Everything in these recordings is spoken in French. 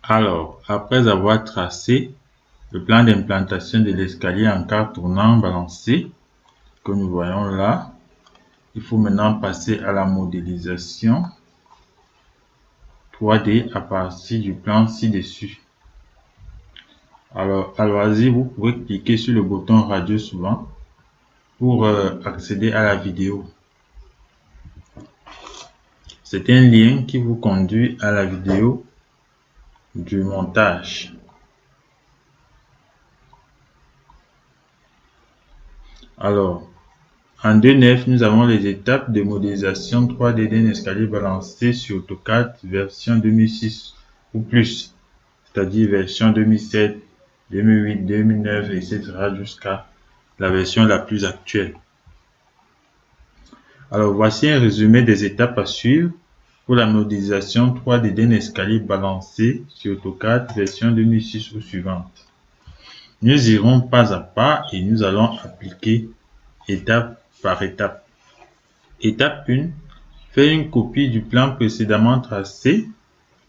Alors, après avoir tracé le plan d'implantation de l'escalier en quart tournant balancé que nous voyons là, il faut maintenant passer à la modélisation 3D à partir du plan ci-dessus. Alors, à loisir, vous pouvez cliquer sur le bouton radio suivant pour accéder à la vidéo. C'est un lien qui vous conduit à la vidéo du montage. Alors, en 2.9, nous avons les étapes de modélisation 3D d'un escalier balancé sur AutoCAD version 2006 ou plus, c'est-à-dire version 2007, 2008, 2009, etc. jusqu'à la version la plus actuelle. Alors, voici un résumé des étapes à suivre pour la modélisation 3D d'un escalier balancé sur AutoCAD version 2006 ou suivante. Nous irons pas à pas et nous allons appliquer étape par étape. Étape 1. Faire une copie du plan précédemment tracé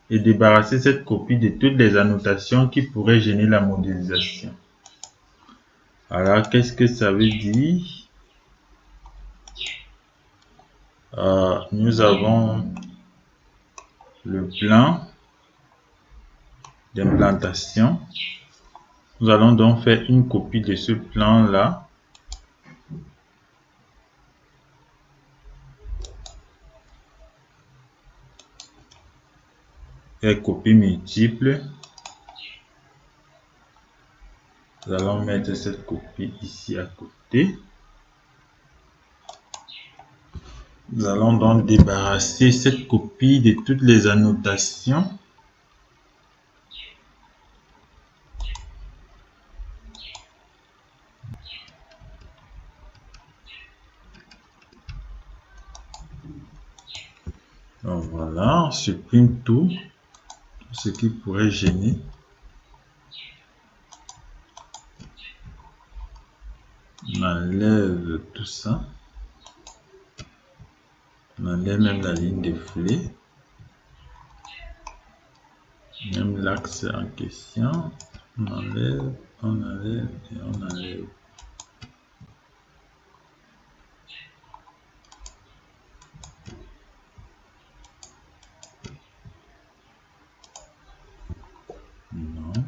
et débarrasser cette copie de toutes les annotations qui pourraient gêner la modélisation. Alors, qu'est-ce que ça veut dire? Nous avons le plan d'implantation. Nous allons donc faire une copie de ce plan-là. Et copie multiple. Nous allons mettre cette copie ici à côté. Nous allons donc débarrasser cette copie de toutes les annotations. Donc voilà, on supprime tout ce qui pourrait gêner. On enlève tout ça. On enlève même la ligne défoulée. Même l'axe en question. On enlève et on enlève. Non. Je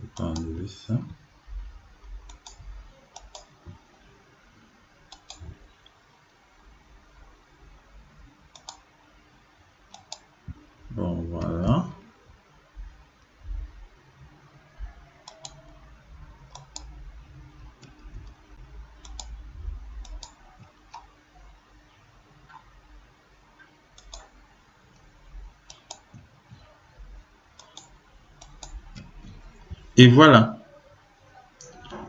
ne peux pas enlever ça. Bon, voilà. Et voilà.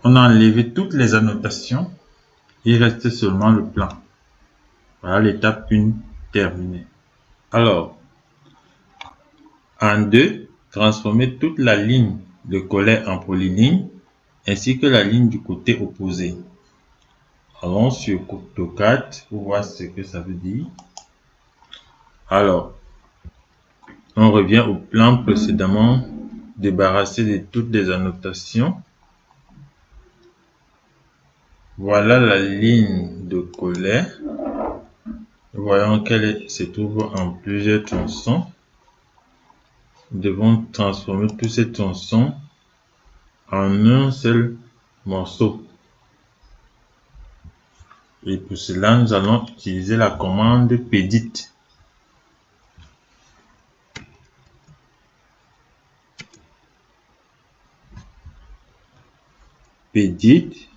On a enlevé toutes les annotations. Il reste seulement le plan. Voilà l'étape 1 terminée. Alors, en 2, transformer toute la ligne de collet en polyligne ainsi que la ligne du côté opposé. Allons sur AutoCAD pour voir ce que ça veut dire. Alors, on revient au plan précédemment débarrassé de toutes les annotations. Voilà la ligne de collet. Nous voyons qu'elle se trouve en plusieurs tronçons. Nous devons transformer tous ces tronçons en un seul morceau. Et pour cela, nous allons utiliser la commande Pedit. Pedit,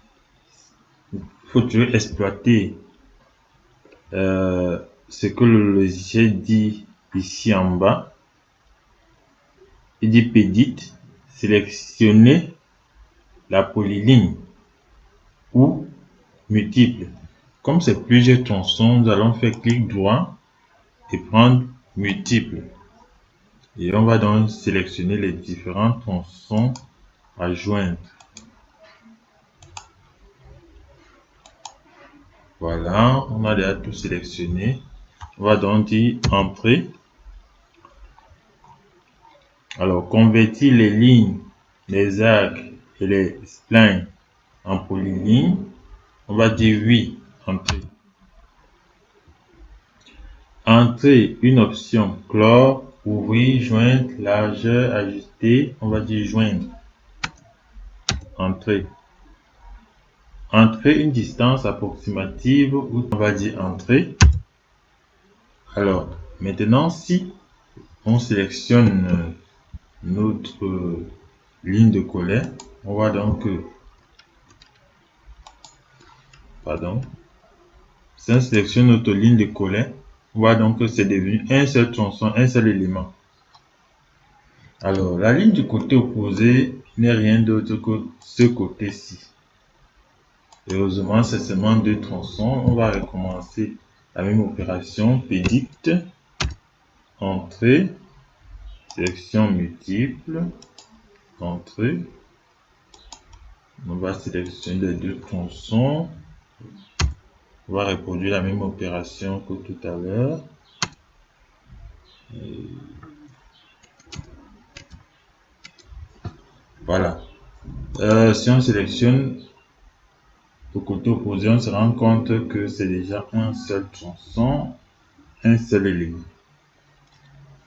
il faut toujours exploiter ce que le logiciel dit ici en bas. Il dit Pedit, sélectionner la polyligne ou multiple. Comme c'est plusieurs tronçons, nous allons faire clic droit et prendre multiple. Et on va donc sélectionner les différents tronçons à joindre. Voilà, on a déjà tout sélectionné. On va donc dire Entrée. Alors, convertir les lignes, les arcs et les splines en polylignes. On va dire oui, entrée. Entrée, une option, clore, ouvrir, joindre, largeur, ajuster, on va dire joindre. Entrée. Entrée, une distance approximative, ou on va dire entrée. Alors, maintenant, si on sélectionne notre ligne de collet, on va donc, si on sélectionne notre ligne de collet, on voit donc que c'est devenu un seul tronçon, un seul élément. Alors, la ligne du côté opposé n'est rien d'autre que ce côté-ci. Heureusement, c'est seulement 2 tronçons. On va recommencer la même opération. Pédicte, entrée, sélection multiple, entrée. On va sélectionner les 2 tronçons. On va reproduire la même opération que tout à l'heure. Voilà. Si on sélectionne au côté opposé, on se rend compte que c'est déjà un seul tronçon, un seul élément.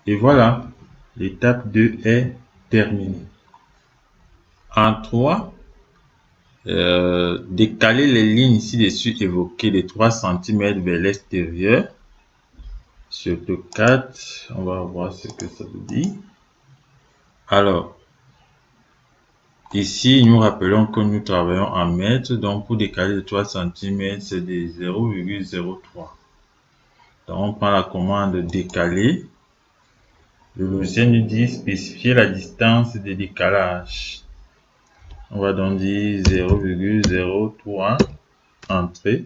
Et voilà, l'étape 2 est terminée. En 3, décaler les lignes ci-dessus évoquées de 3 cm vers l'extérieur. Sur AutoCAD, on va voir ce que ça veut dire. Alors, ici, nous rappelons que nous travaillons en mètres, donc pour décaler de 3 cm, c'est de 0,03. Donc, on prend la commande décaler. Le logiciel nous dit spécifier la distance de décalage. On va donc dire 0,03, entrée.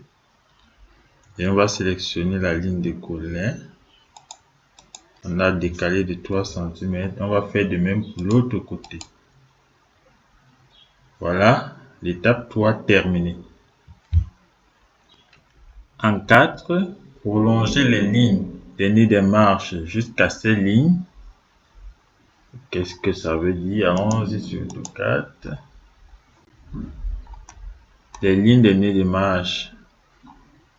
Et on va sélectionner la ligne de collet. On a décalé de 3 cm. On va faire de même pour l'autre côté. Voilà, l'étape 3 terminée. En 4, prolonger les lignes des nœuds des marches jusqu'à ces lignes. Qu'est-ce que ça veut dire? Allons-y sur AutoCAD. Les lignes des nœuds de marche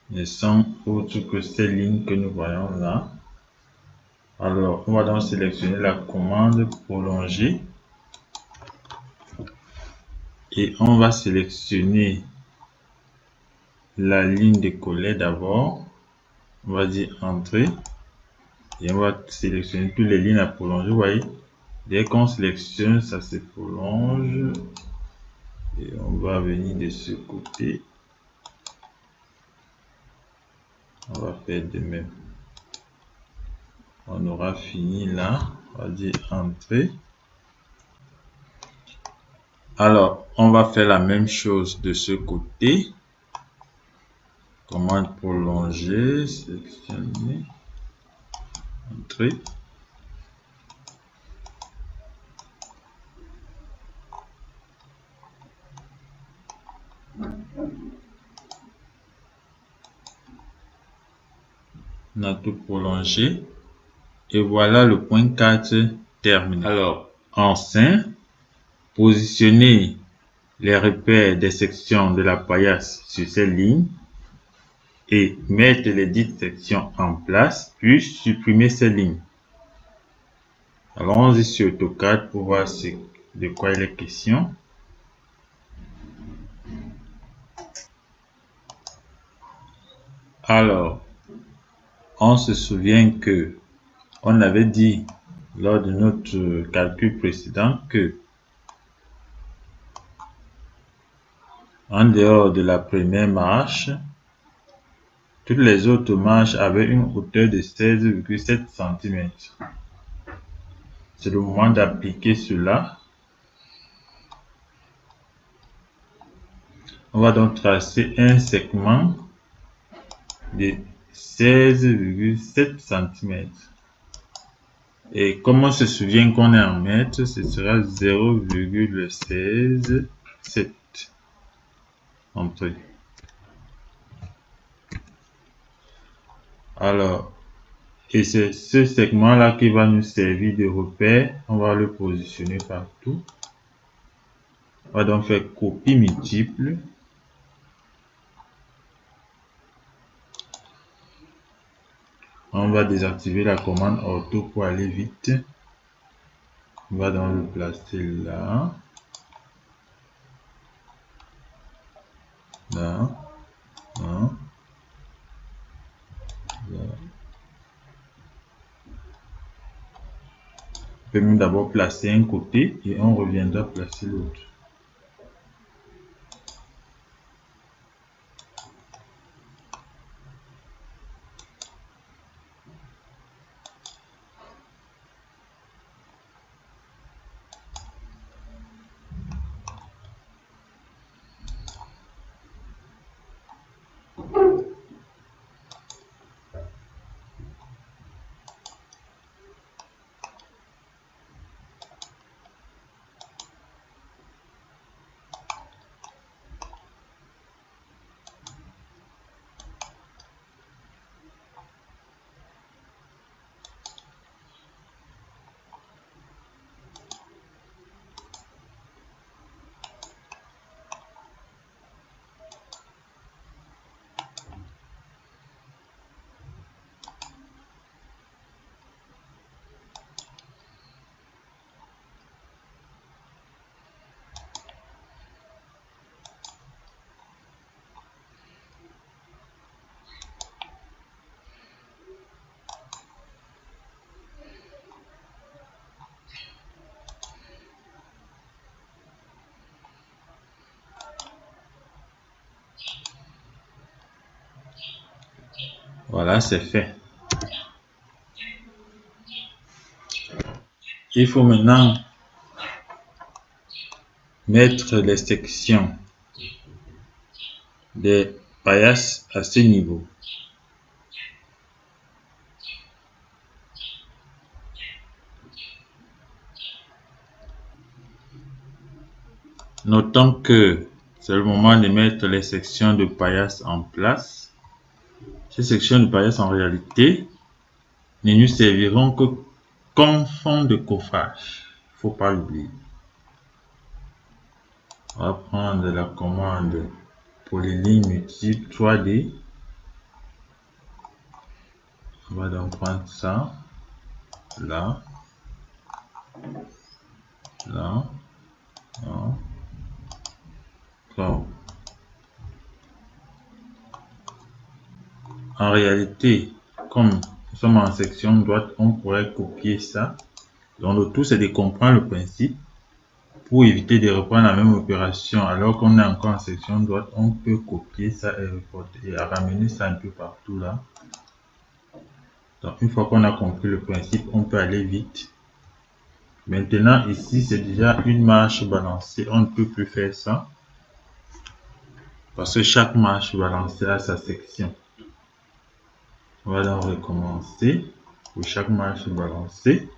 ne sont autres que ces lignes que nous voyons là. Alors, on va donc sélectionner la commande prolonger et on va sélectionner la ligne de collet d'abord. On va dire entrée et on va sélectionner toutes les lignes à prolonger. Vous voyez, dès qu'on sélectionne, ça se prolonge et on va venir de ce côté. On va faire de même. On aura fini là. On va dire entrée. Alors, on va faire la même chose de ce côté. Commande prolonger, sélectionner, entrée. On a tout prolongé. Et voilà le point 4 terminé. Alors, en 5, positionner les repères des sections de la paillasse sur ces lignes et mettre les dites sections en place, puis supprimer ces lignes. Allons-y sur AutoCAD pour voir de quoi il est question. Alors, on se souvient que on avait dit lors de notre calcul précédent que en dehors de la première marche, toutes les autres marches avaient une hauteur de 16,7 cm. C'est le moment d'appliquer cela. On va donc tracer un segment de 16,7 cm. Et comme on se souvient qu'on est en mètres, ce sera 0,167. Alors, Et c'est ce segment-là qui va nous servir de repère. On va le positionner partout. On va donc faire copie multiple. On va désactiver la commande ortho pour aller vite. On va donc le placer là. Là. Là. Là. On peut même d'abord placer un côté et on reviendra placer l'autre. Voilà, c'est fait. Il faut maintenant mettre les sections des paillasses à ce niveau. Notons que c'est le moment de mettre les sections de paillasse en place. Ces sections de paillasse en réalité ne nous serviront que comme fond de coffrage. Il ne faut pas l'oublier. On va prendre la commande polyligne multiple 3D. On va donc prendre ça, là, là, là, là. En réalité, comme nous sommes en section droite, on pourrait copier ça. Donc le tout, c'est de comprendre le principe pour éviter de reprendre la même opération. Alors qu'on est encore en section droite, on peut copier ça et reporter et ramener ça un peu partout là. Donc une fois qu'on a compris le principe, on peut aller vite. Maintenant ici, c'est déjà une marche balancée. On ne peut plus faire ça parce que chaque marche balancée a sa section. On va donc recommencer pour chaque marche balancée.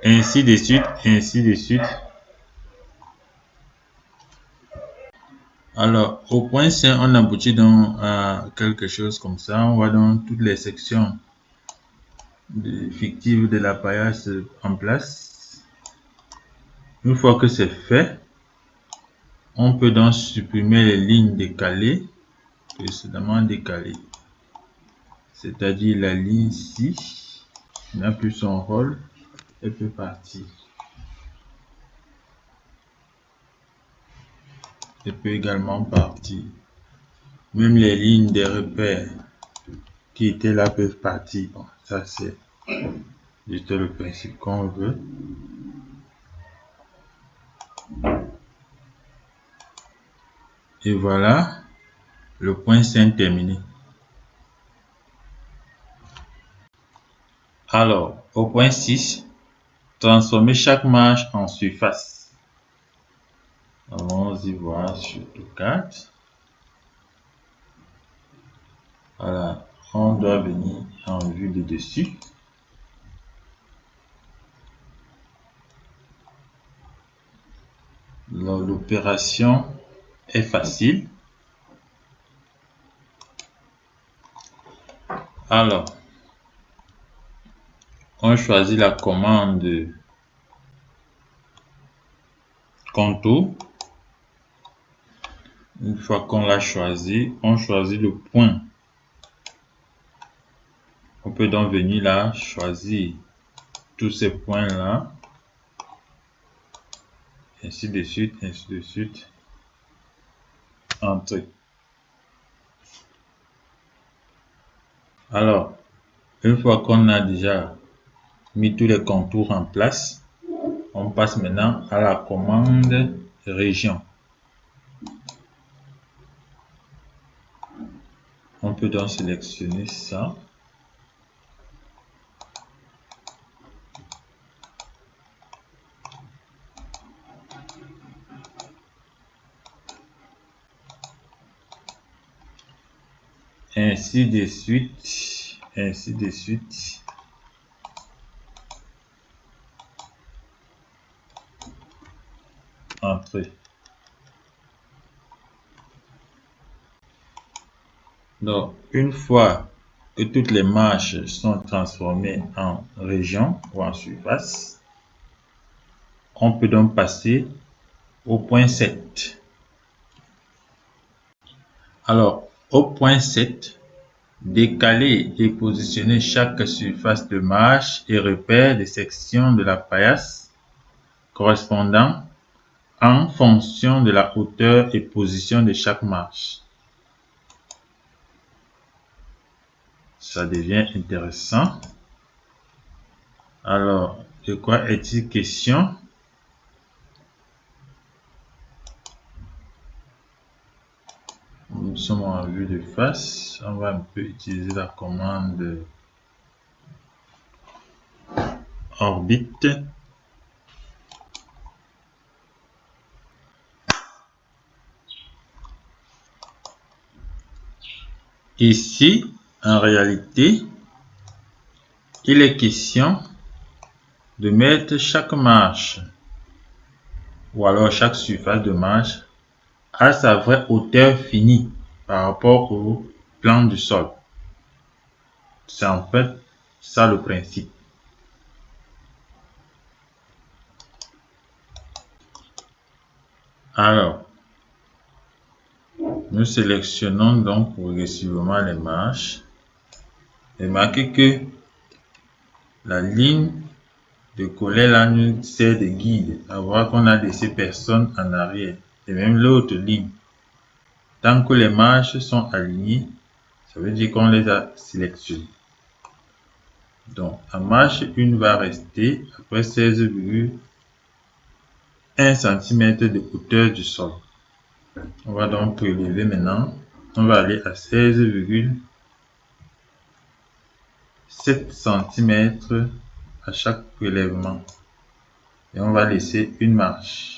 Ainsi de suite, ainsi de suite. Alors, au point 5, on aboutit donc à quelque chose comme ça. On va dans toutes les sections fictives de la paillasse en place. Une fois que c'est fait, on peut donc supprimer les lignes décalées, précédemment décalées. C'est-à-dire la ligne ici, n'a plus son rôle, elle peut partir. Elle peut également partir. Même les lignes des repères qui étaient là peuvent partir. Bon, ça c'est juste le principe qu'on veut. Et voilà, le point 5 terminé. Alors, au point 6, transformer chaque marche en surface. Allons-y voir sur tout 4. Voilà, on doit venir en vue de dessus. L'opération est facile. Alors, on choisit la commande contour. Une fois qu'on l'a choisi, on choisit le point. On peut donc venir là, choisir tous ces points-là. Ainsi de suite, ainsi de suite. Entrer. Alors, une fois qu'on a déjà mis tous les contours en place, on passe maintenant à la commande région. On peut donc sélectionner ça. Ainsi de suite, ainsi de suite. Entrer. Donc, une fois que toutes les marches sont transformées en région ou en surface, on peut donc passer au point 7. Alors, au point 7, décaler et positionner chaque surface de marche et repère des sections de la paillasse correspondant en fonction de la hauteur et position de chaque marche. Ça devient intéressant. Alors, de quoi est-il question? Nous sommes en vue de face. On va un peu utiliser la commande orbite. Ici, en réalité, il est question de mettre chaque marche ou alors chaque surface de marche à sa vraie hauteur finie par rapport au plan du sol. C'est en fait ça le principe. Alors, nous sélectionnons donc progressivement les marches. Remarquez que la ligne de collet là nous sert de guide à voir qu'on a laissé personne en arrière. Et même l'autre ligne. Tant que les marches sont alignées, ça veut dire qu'on les a sélectionnées. Donc, la marche 1 va rester après 16,1 cm de hauteur du sol. On va donc prélever maintenant. On va aller à 16,7 cm à chaque prélèvement. Et on va laisser une marche.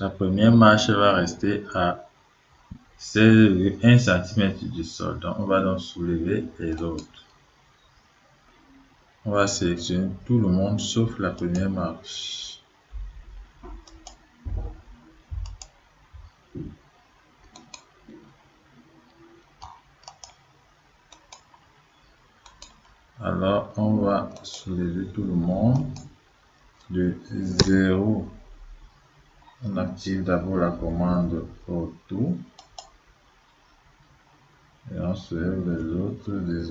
La première marche va rester à 16,1 cm du sol. Donc, on va donc soulever les autres. On va sélectionner tout le monde sauf la première marche. Alors, on va soulever tout le monde de 0. On active d'abord la commande autour. Et on soulève les autres de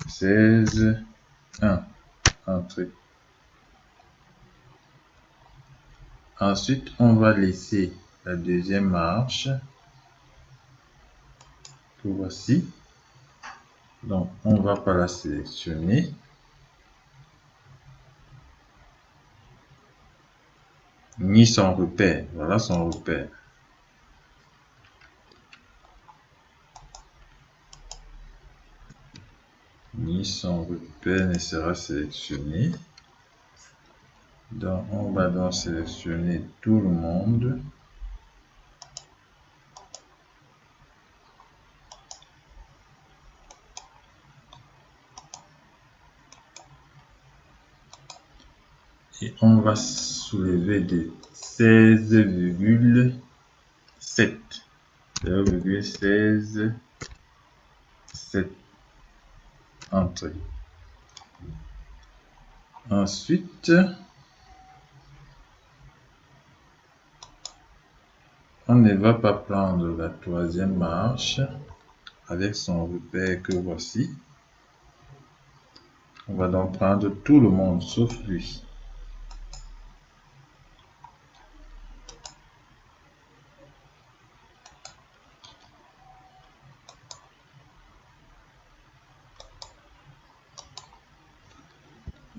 0,16,1. Entrée. Ensuite, on va laisser la deuxième marche. Que voici. Donc, on ne va pas la sélectionner. Ni son repère. Voilà son repère. Ni son repère ne sera sélectionné. Donc, on va donc sélectionner tout le monde. et on va soulever de 16,7. 0,16,7 entrée. Ensuite, on ne va pas prendre la troisième marche avec son repère que voici. On va donc prendre tout le monde sauf lui.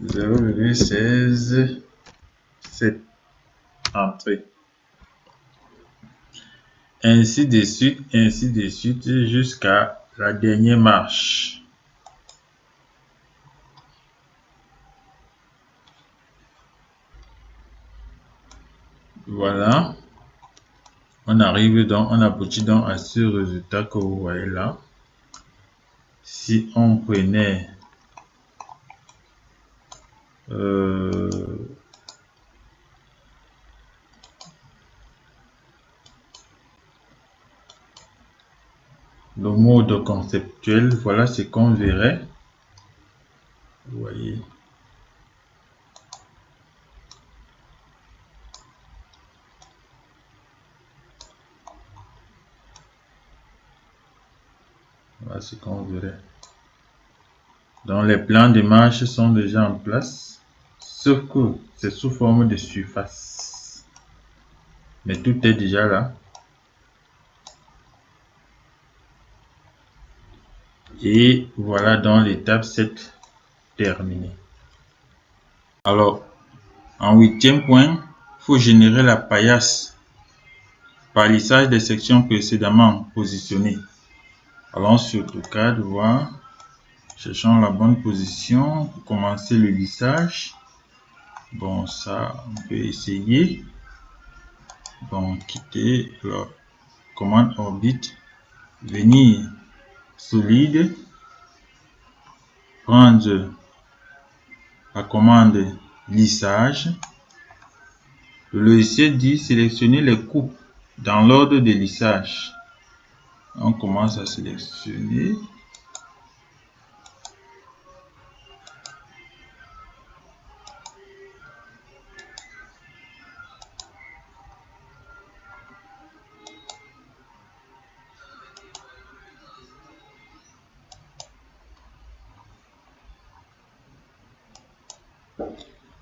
« 0,16,7 entrée. Ainsi de suite jusqu'à la dernière marche. Voilà. On arrive donc, on aboutit donc à ce résultat que vous voyez là. Si on prenait le mode conceptuel, voilà ce qu'on verrait. Vous voyez. Voilà ce qu'on verrait. Donc les plans de marche sont déjà en place, sauf que c'est sous forme de surface. Mais tout est déjà là. Et voilà donc l'étape 7 terminée. Alors, en 8e point, il faut générer la paillasse par lissage des sections précédemment positionnées. Allons sur le cadre, voir. Cherchons la bonne position pour commencer le lissage. Bon, ça, on peut essayer. Bon, quitter la commande orbite, venir solide, prendre la commande lissage. Le logiciel dit sélectionner les coupes dans l'ordre de lissage. On commence à sélectionner.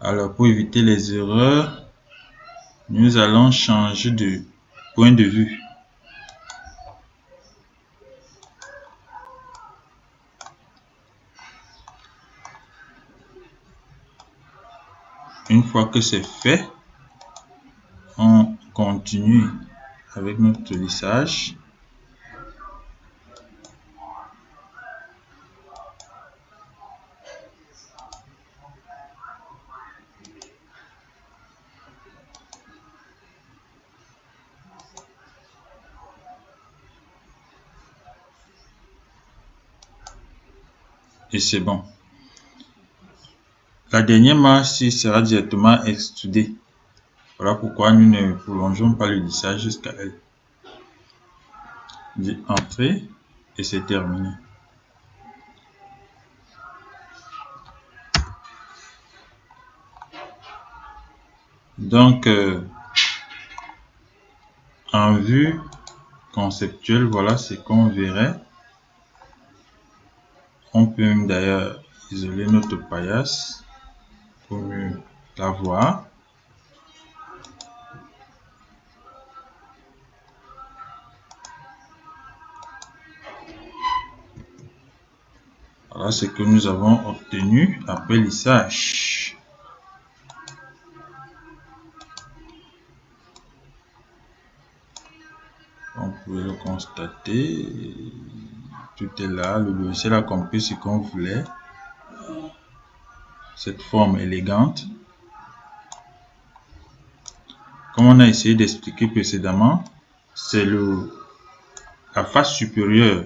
Alors, pour éviter les erreurs, nous allons changer de point de vue. Une fois que c'est fait, on continue avec notre lissage. Et c'est bon. La dernière marche sera directement extrudée. Voilà pourquoi nous ne prolongeons pas le lissage jusqu'à elle. Dit entrée et c'est terminé. Donc, en vue conceptuelle, voilà ce qu'on verrait. On peut même d'ailleurs isoler notre paillasse pour mieux la voir. Voilà ce que nous avons obtenu après lissage. On peut le constater. Tout est là. Le logiciel a compris ce qu'on voulait. Cette forme élégante. Comme on a essayé d'expliquer précédemment, c'est la face supérieure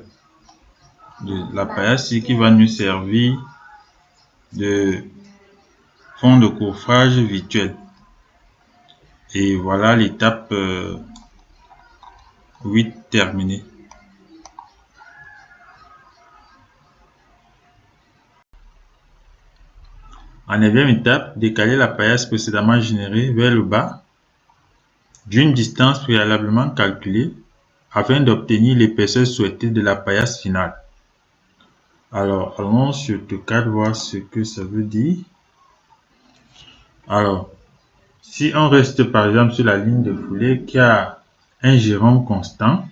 de la paillasse qui va nous servir de fond de coffrage virtuel. Et voilà l'étape 8 terminée. En 9e étape, décaler la paillasse précédemment générée vers le bas d'une distance préalablement calculée afin d'obtenir l'épaisseur souhaitée de la paillasse finale. Alors, allons sur AutoCAD voir ce que ça veut dire. Alors, si on reste par exemple sur la ligne de foulée qui a un giron constant,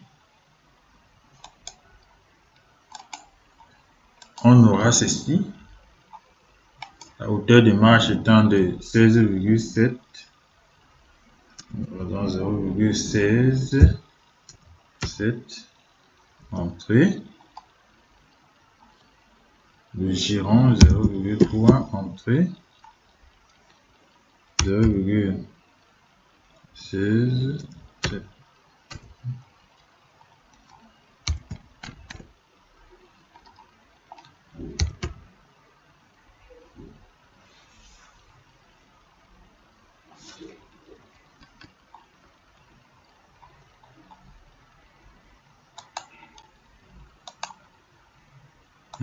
on aura ceci. La hauteur de marche étant de 16,7, 0,16, 7, entrée. Le giron 0,3, entrée. 0,16, 7.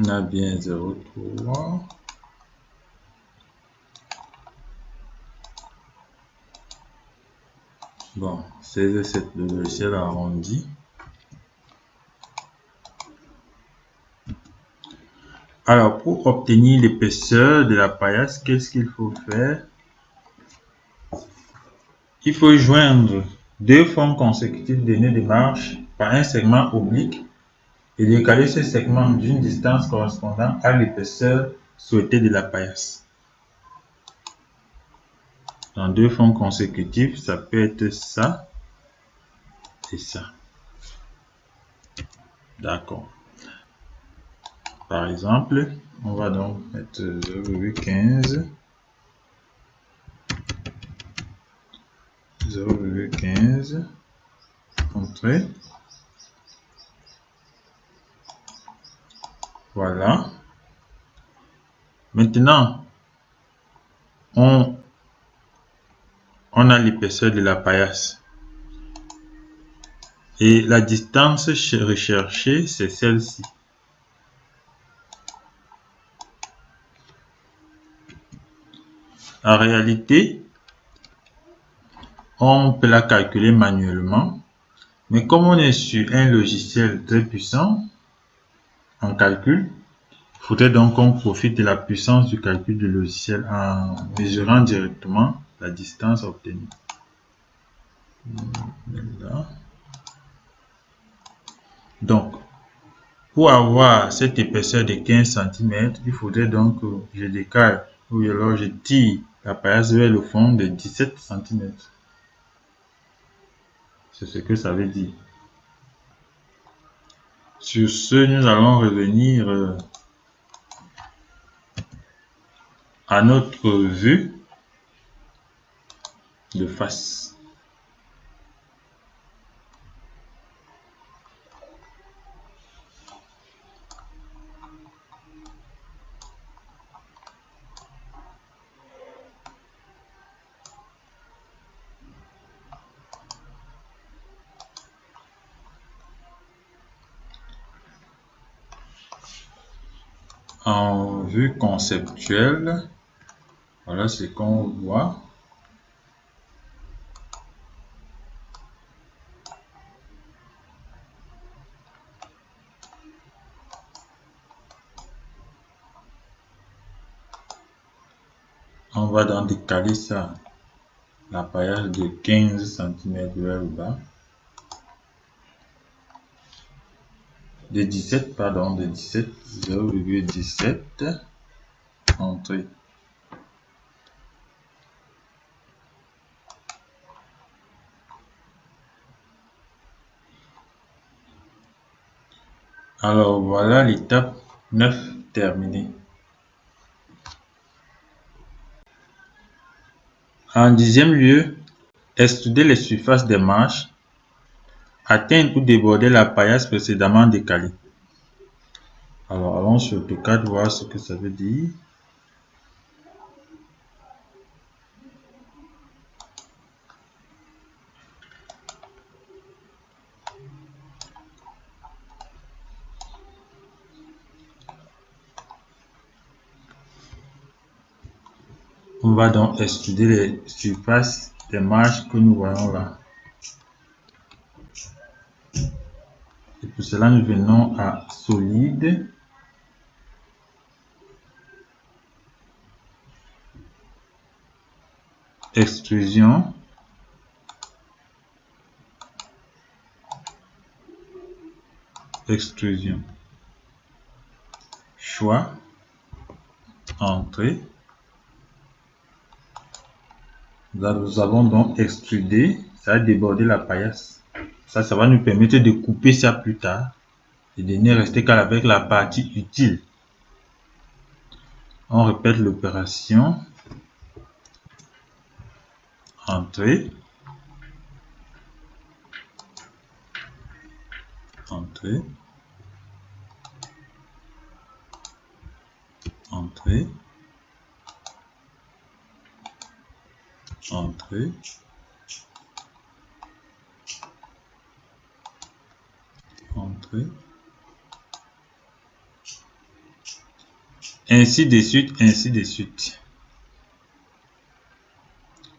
On a bien 0,3. Bon, 16,7, le logiciel arrondi. Alors, pour obtenir l'épaisseur de la paillasse, qu'est-ce qu'il faut faire? Il faut joindre deux fonds consécutifs de nœuds de marche par un segment oblique et décaler ce segment d'une distance correspondant à l'épaisseur souhaitée de la paillasse. Dans deux fonds consécutifs, ça peut être ça et ça. D'accord. Par exemple, on va donc mettre 0,15, 0,15, entrée. Voilà. Maintenant, on a l'épaisseur de la paillasse. Et la distance recherchée, c'est celle-ci. En réalité, on peut la calculer manuellement. Mais comme on est sur un logiciel très puissant en calcul, il faudrait donc qu'on profite de la puissance du calcul du logiciel en mesurant directement la distance obtenue. Là. Donc, pour avoir cette épaisseur de 15 cm, il faudrait donc que je décale ou alors je tire la paillasse vers le fond de 17 cm. C'est ce que ça veut dire. Sur ce, nous allons revenir à notre vue de face. En vue conceptuelle, voilà ce qu'on voit. On va donc décaler ça, la paillasse de 15 cm vers le bas. De 17, pardon, de 17, 0,17, entrée. Alors voilà l'étape 9 terminée. En 10e lieu, extruder les surfaces des marches, atteindre ou déborder la paillasse précédemment décalée. Alors allons sur AutoCAD voir ce que ça veut dire. On va donc extruder les surfaces des marges que nous voyons là. Et pour cela, nous venons à solide. Extrusion. Extrusion. Choix. Entrée. Là, nous avons donc extrudé. Ça a débordé la paillasse. Ça va nous permettre de couper ça plus tard et de ne rester qu'avec la partie utile. On répète l'opération. Entrée. Entrée. Entrée. Entrée. Entrée. Ainsi de suite, ainsi de suite.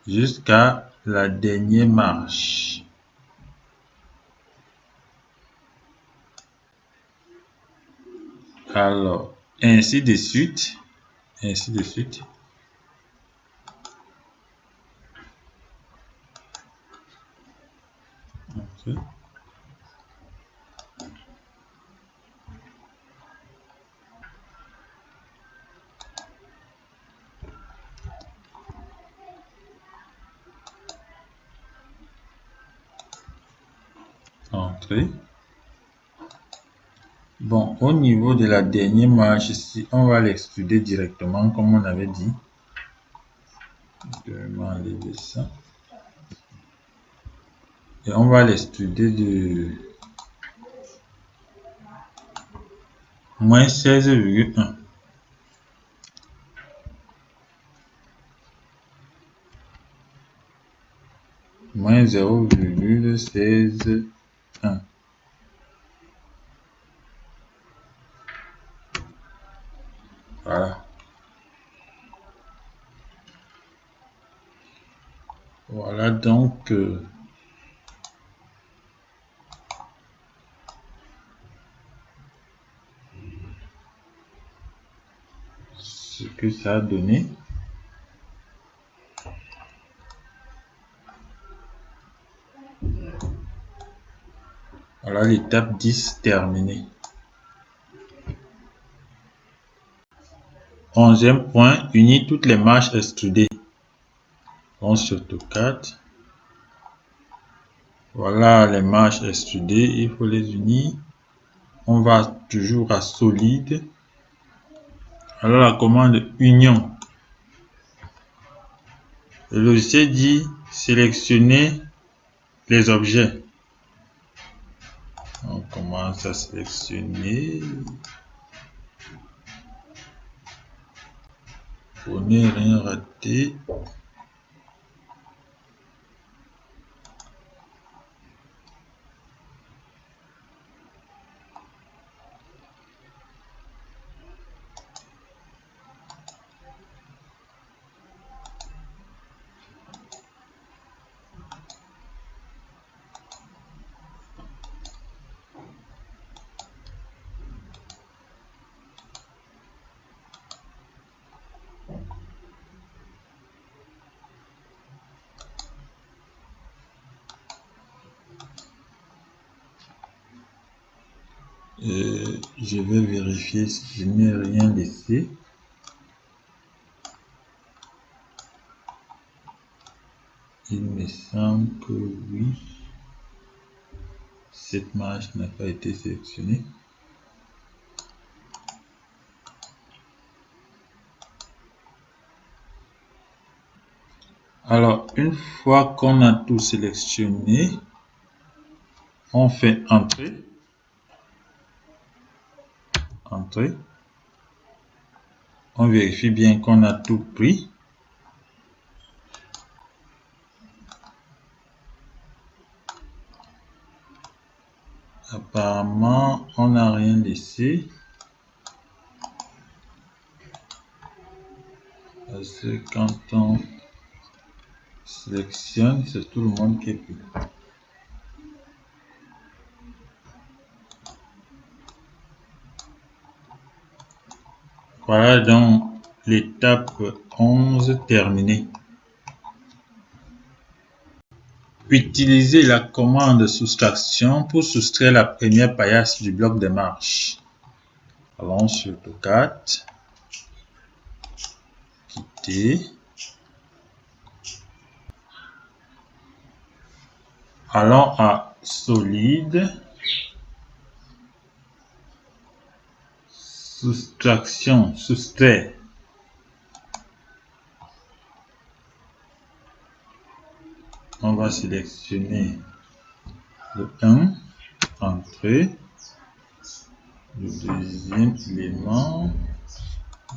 Jusqu'à la dernière marche. Alors, ainsi de suite, ainsi de suite. Okay. Entrée. Bon, au niveau de la dernière marche ici, on va l'extruder directement comme on avait dit. Je vais m'enlever ça. Et on va l'extruder de moins 16,1. Moins 0,16,1. Voilà. Voilà donc ce que ça a donné. Voilà l'étape 10 terminée. 11e point, unir toutes les marches extrudées. On se AutoCAD. Voilà les marches extrudées, il faut les unir. On va toujours à solide. Alors la commande union. Le logiciel dit sélectionner les objets. On commence à sélectionner. Pour ne rien rater. Je vais vérifier si je n'ai rien laissé. Il me semble que oui. Cette marche n'a pas été sélectionnée. Alors, une fois qu'on a tout sélectionné, on fait Entrée. Entrée. On vérifie bien qu'on a tout pris. Apparemment, on n'a rien laissé. Parce que quand on sélectionne, c'est tout le monde qui est pris. Voilà donc l'étape 11 terminée. Utilisez la commande soustraction pour soustraire la première paillasse du bloc de marche. Allons sur AutoCAD, quitter. Allons à solide, soustraction, soustraire. On va sélectionner le 1, entrée, le deuxième élément,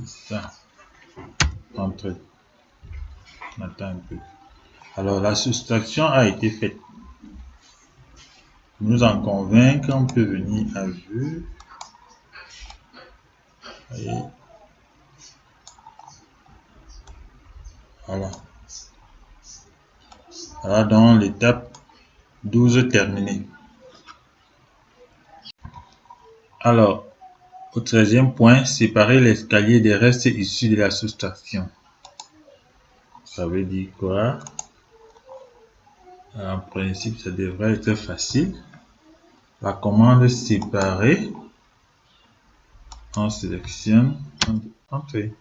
ça, entrée. On attend un peu. Alors la soustraction a été faite. Pour nous en convaincre, on peut venir à vue. Et voilà. Voilà donc l'étape 12 terminée. Alors, au 13e point, séparer l'escalier des restes issus de la soustraction. Ça veut dire quoi? En principe, ça devrait être facile. La commande séparer, on sélectionne, entrée.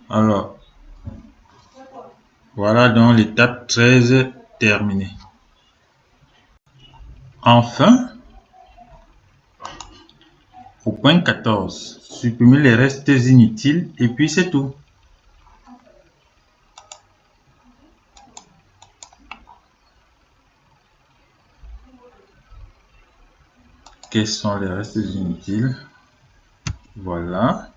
Alors, voilà donc l'étape 13 terminée. Enfin, au point 14, supprimer les restes inutiles et puis c'est tout. Quels sont les restes inutiles? Voilà.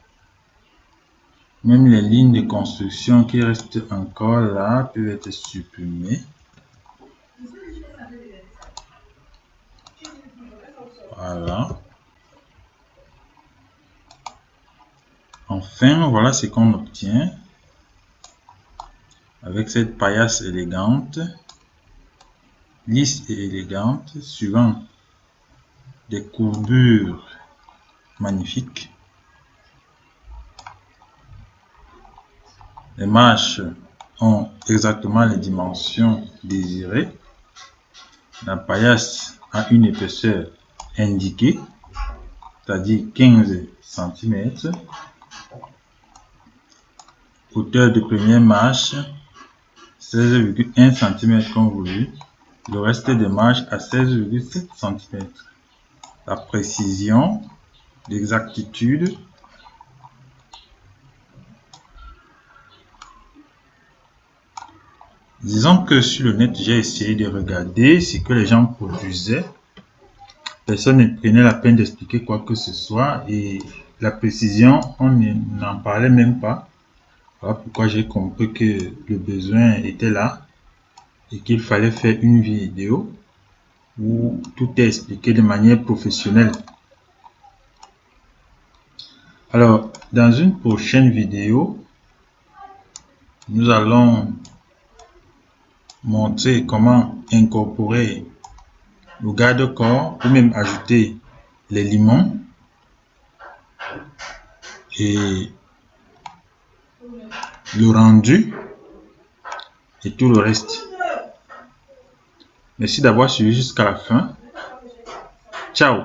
Même les lignes de construction qui restent encore là peuvent être supprimées. Voilà. Enfin, voilà ce qu'on obtient avec cette paillasse élégante, lisse et élégante, suivant des courbures magnifiques. Les marches ont exactement les dimensions désirées. La paillasse a une épaisseur indiquée, c'est-à-dire 15 cm. Hauteur de première marche 16,1 cm comme voulu. Le reste des marches à 16,7 cm. La précision, l'exactitude, disons que sur le net, j'ai essayé de regarder ce que les gens produisaient. Personne ne prenait la peine d'expliquer quoi que ce soit et la précision, on n'en parlait même pas. Voilà pourquoi j'ai compris que le besoin était là et qu'il fallait faire une vidéo où tout est expliqué de manière professionnelle. Alors, dans une prochaine vidéo, nous allons montrer comment incorporer le garde-corps ou même ajouter les limons et le rendu et tout le reste. Merci d'avoir suivi jusqu'à la fin. Ciao!